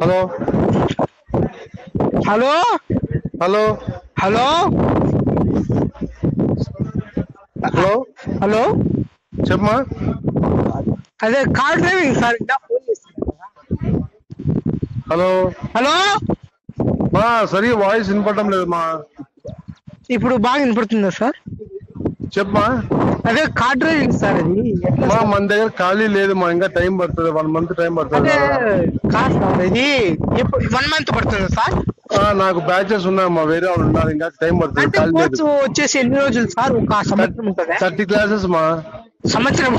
Hello hello hello hello hello hello చెప్పమా. అదే car driving sir. Phone చేస్తున్నా. Hello hello మా సరిగా వాయిస్ వినపడటం లేదు మా. ఇప్పుడు బాగా వినపడుతుందా సార్? చెప్పమా. అదే కార్ డ్రైవింగ్ సార్. అది ఎట్లా మా సార్? మన దగ్గర ఖాళీ లేదు మా, ఇంకా టైం పడుతుంది, 1 month టైం పడుతుంది అదే రావడానికి. కార్ సార్ ఇది ఎప్పుడు 1 month పడుతుందా సార్? నాకు బ్యాచెస్ ఉన్నాయమ్మా, వేరే వాళ్ళు ఉన్నారు, ఇంకా టైం పడుతుంది, అంటే ఖాళీ లేదు. కోర్సు వచ్చేసి ఎన్ని రోజులు సార్? ఒక సంవత్సరం ఉంటుందా? 30 classes మా. సంవత్సరం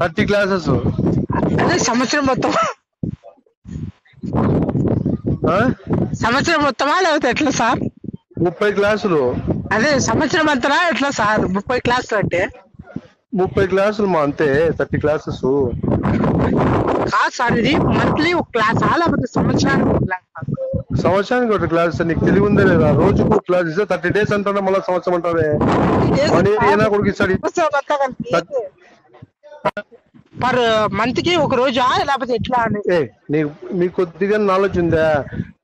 30 classes. అదే సంవత్సరం మొత్తం సంవత్సరం మొత్తమా లేకపోతే ఎట్లా సార్? 30 క్లాసులు. అదే సంవత్సరం అంతనా ఎట్లా సార్? 30 క్లాసులు అంటే 30 క్లాసులు మా, అంతే 30 classes. కాదు సార్, ఇది మంత్లీ ఒక క్లాసా లేకపోతే సంవత్సరానికి ఒక క్లాస్? సంవత్సరానికి ఒక క్లాస్. నీకు తెలివి ఉందే లేదా? రోజుకు ఒక క్లాస్ ఇస్తే 30 days అంటారా, మళ్ళీ సంవత్సరం అంటారే. ఏనా కొడుకు ఇస్తాడు పర్ మంత్ కి ఒక రోజా లేకపోతే ఎట్లా అని? నీకు కొద్దిగా నాలెడ్జ్ ఉందా?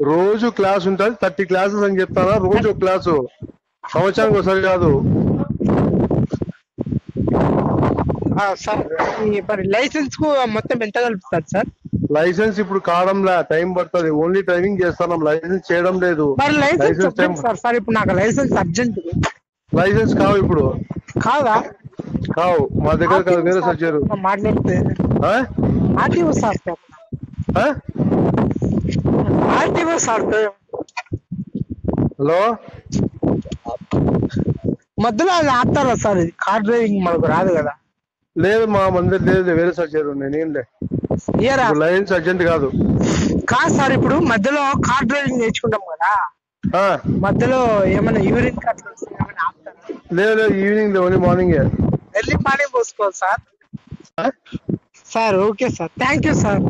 రోజు క్లాస్ ఉంటుంది, 30 classes అని చెప్తానా? రోజు ఒక క్లాసు, సంవత్సరానికి ఒకసారి కాదు సార్. మరి లైసెన్స్ కు మొత్తం ఎంత కలుపుతారు సార్? లైసెన్స్ ఇప్పుడు కావడంలా, టైం పడుతుంది. ఓన్లీ డ్రైవింగ్ చేస్తున్నాం, లైసెన్స్ చేయడం లేదు. మరి లైసెన్స్ సార్ ఇప్పుడు నాకు లైసెన్స్ అర్జెంట్. లైసెన్స్ కావు ఇప్పుడు. కాదా? కావు మా దగ్గర కాదు, వేరే సార్ చేయరు. మాట్లాడితే RTO sir, RTO sir. Hello మధ్యలో అది ఆపుతారా సార్? ఇది కార్ డ్రైవింగ్ మనకు రాదు కదా. లేదు మా మంది లేదు, వేరే సార్ చేయరు. నేనేం లైసెన్స్ అర్జెంట్ కాదు. కాదు సార్, ఇప్పుడు మధ్యలో కార్ డ్రైవింగ్ నేర్చుకుంటాం కదా, మధ్యలో ఏమైనా యూరిన్ అట్లా ఏమైనా ఆపుతారా? లేదు, evening only morning. Early morning పోసుకోవాలి sir. Sir okay sir, thank you sir.